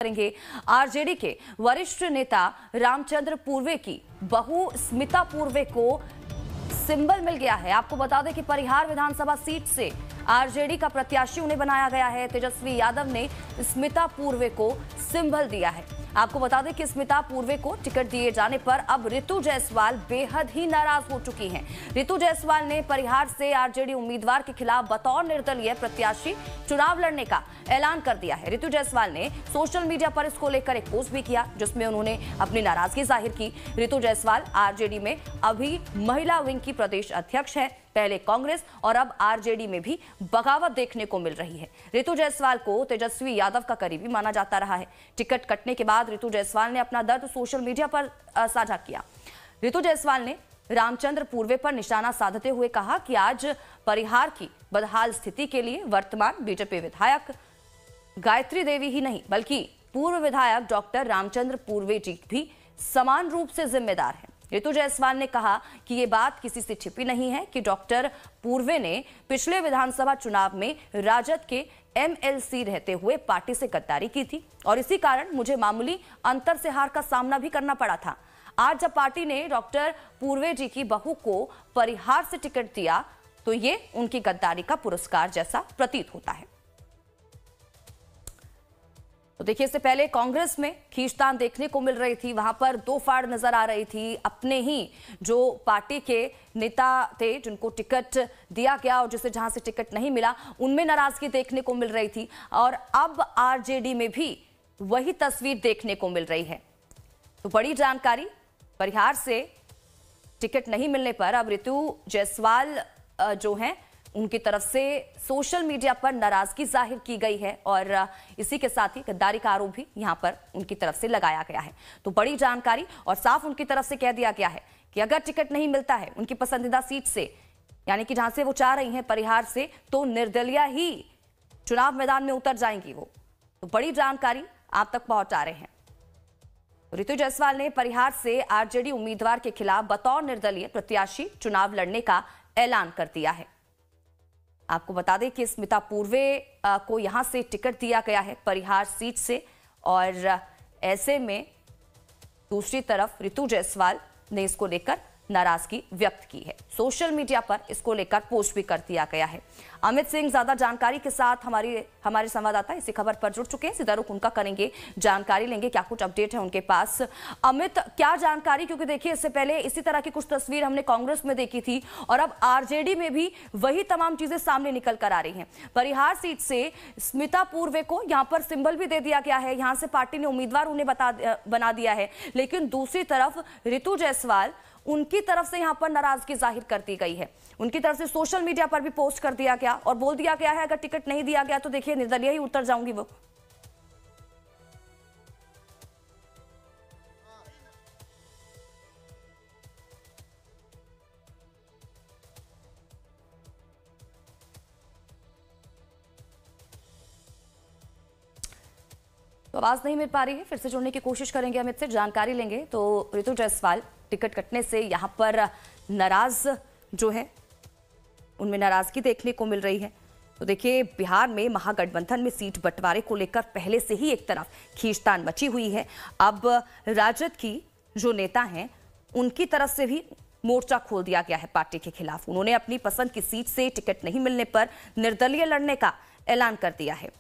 करेंगे आरजेडी के वरिष्ठ नेता रामचंद्र पूर्वे की बहू स्मिता पूर्वे को सिंबल मिल गया है। आपको बता दें कि परिहार विधानसभा सीट से आरजेडी का प्रत्याशी उन्हें बनाया गया है। तेजस्वी यादव ने स्मिता पूर्वे को सिंबल दिया है। आपको बता दें कि स्मिता पूर्वे को टिकट दिए जाने पर अब रितु जायसवाल बेहद ही नाराज हो चुकी हैं। रितु जायसवाल ने परिहार से आरजेडी उम्मीदवार के खिलाफ बतौर निर्दलीय प्रत्याशी चुनाव लड़ने का ऐलान कर दिया है। रितु जायसवाल ने सोशल मीडिया पर इसको लेकर एक पोस्ट भी किया, जिसमें उन्होंने अपनी नाराजगी जाहिर की। रितु जायसवाल आरजेडी में अभी महिला विंग की प्रदेश अध्यक्ष है। पहले कांग्रेस और अब आरजेडी में भी बगावत देखने को मिल रही है। रितु जायसवाल को तेजस्वी यादव का करीबी माना जाता रहा है। टिकट कटने के बाद रितु जायसवाल ने अपना दर्द सोशल मीडिया पर साझा किया। रितु जायसवाल ने रामचंद्र पूर्वे पर निशाना साधते हुए कहा कि आज परिहार की बदहाल स्थिति के लिए वर्तमान बीजेपी विधायक गायत्री देवी ही नहीं बल्कि पूर्व विधायक डॉक्टर रामचंद्र पूर्वे जी भी समान रूप से जिम्मेदार हैं। रितु जायसवाल ने कहा कि ये बात किसी से छिपी नहीं है कि डॉक्टर पूर्वे ने पिछले विधानसभा चुनाव में राजद के एमएलसी रहते हुए पार्टी से गद्दारी की थी और इसी कारण मुझे मामूली अंतर से हार का सामना भी करना पड़ा था। आज जब पार्टी ने डॉक्टर पूर्वे जी की बहू को परिहार से टिकट दिया तो ये उनकी गद्दारी का पुरस्कार जैसा प्रतीत होता है। तो देखिए, इससे पहले कांग्रेस में खींचतान देखने को मिल रही थी। वहां पर दो फाड़ नजर आ रही थी। अपने ही जो पार्टी के नेता थे जिनको टिकट दिया गया और जिसे जहां से टिकट नहीं मिला, उनमें नाराजगी देखने को मिल रही थी और अब आरजेडी में भी वही तस्वीर देखने को मिल रही है। तो बड़ी जानकारी, परिहार से टिकट नहीं मिलने पर अब रितु जायसवाल जो हैं उनकी तरफ से सोशल मीडिया पर नाराजगी जाहिर की गई है और इसी के साथ ही गद्दारी का आरोप भी यहां पर उनकी तरफ से लगाया गया है। तो बड़ी जानकारी और साफ उनकी तरफ से कह दिया गया है कि अगर टिकट नहीं मिलता है उनकी पसंदीदा सीट से, यानी कि जहां से वो चाह रही हैं परिहार से, तो निर्दलीय ही चुनाव मैदान में उतर जाएंगी वो। तो बड़ी जानकारी आप तक पहुंचा रहे हैं। रितु जायसवाल ने परिहार से आरजेडी उम्मीदवार के खिलाफ बतौर निर्दलीय प्रत्याशी चुनाव लड़ने का ऐलान कर दिया है। आपको बता दें कि स्मिता पूर्वे को यहां से टिकट दिया गया है परिहार सीट से और ऐसे में दूसरी तरफ रितु जायसवाल ने इसको लेकर नाराजगी व्यक्त की है। सोशल मीडिया पर इसको लेकर पोस्ट भी कर दिया गया है। अमित सिंह ज्यादा जानकारी के साथ हमारे संवाददाता इसी खबर पर जुड़ चुके हैं। सीधा रुख उनका करेंगे, जानकारी लेंगे क्या कुछ अपडेट है उनके पास। अमित, क्या जानकारी, क्योंकि देखिए इससे पहले इसी तरह की कुछ तस्वीर हमने कांग्रेस में देखी थी और अब आरजेडी में भी वही तमाम चीजें सामने निकल कर आ रही हैं। परिहार सीट से स्मिता पूर्वे को यहाँ पर सिंबल भी दे दिया गया है, यहाँ से पार्टी ने उम्मीदवार उन्हें बना दिया है, लेकिन दूसरी तरफ रितु जायसवाल, उनकी तरफ से यहां पर नाराजगी जाहिर कर दी गई है। उनकी तरफ से सोशल मीडिया पर भी पोस्ट कर दिया गया और बोल दिया गया है अगर टिकट नहीं दिया गया तो देखिए निर्दलीय ही उतर जाऊंगी वो। तो आवाज नहीं मिल पा रही है, फिर से जुड़ने की कोशिश करेंगे, अमित से जानकारी लेंगे। तो रितु जायसवाल टिकट कटने से यहां पर नाराज जो है उनमें नाराजगी देखने को मिल रही है। तो देखिए, बिहार में महागठबंधन में सीट बंटवारे को लेकर पहले से ही एक तरफ खींचतान मची हुई है। अब राजद की जो नेता हैं उनकी तरफ से भी मोर्चा खोल दिया गया है पार्टी के खिलाफ। उन्होंने अपनी पसंद की सीट से टिकट नहीं मिलने पर निर्दलीय लड़ने का ऐलान कर दिया है।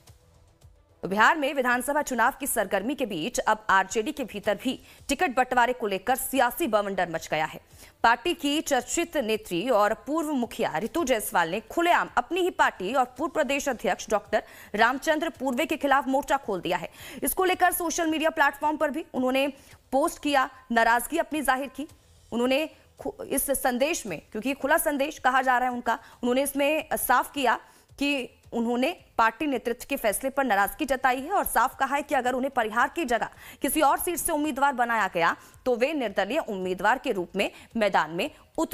तो बिहार में विधानसभा चुनाव की सरगर्मी के बीच अब आरजेडी के भीतर भी टिकट बंटवारे को लेकर सियासी बवंडर मच गया है। पार्टी की चर्चित नेत्री और पूर्व मुखिया रितु जायसवाल ने खुलेआम अपनी ही पार्टी और पूर्व प्रदेश अध्यक्ष डॉक्टर रामचंद्र पूर्वे के खिलाफ मोर्चा खोल दिया है। इसको लेकर सोशल मीडिया प्लेटफॉर्म पर भी उन्होंने पोस्ट किया, नाराजगी अपनी जाहिर की। उन्होंने इस संदेश में, क्योंकि खुला संदेश कहा जा रहा है उनका, उन्होंने इसमें साफ किया कि उन्होंने पार्टी नेतृत्व के फैसले पर नाराजगी जताई है और साफ कहा है कि अगर उन्हें परिहार की जगह किसी और सीट से उम्मीदवार बनाया गया तो वे निर्दलीय उम्मीदवार के रूप में मैदान में उतर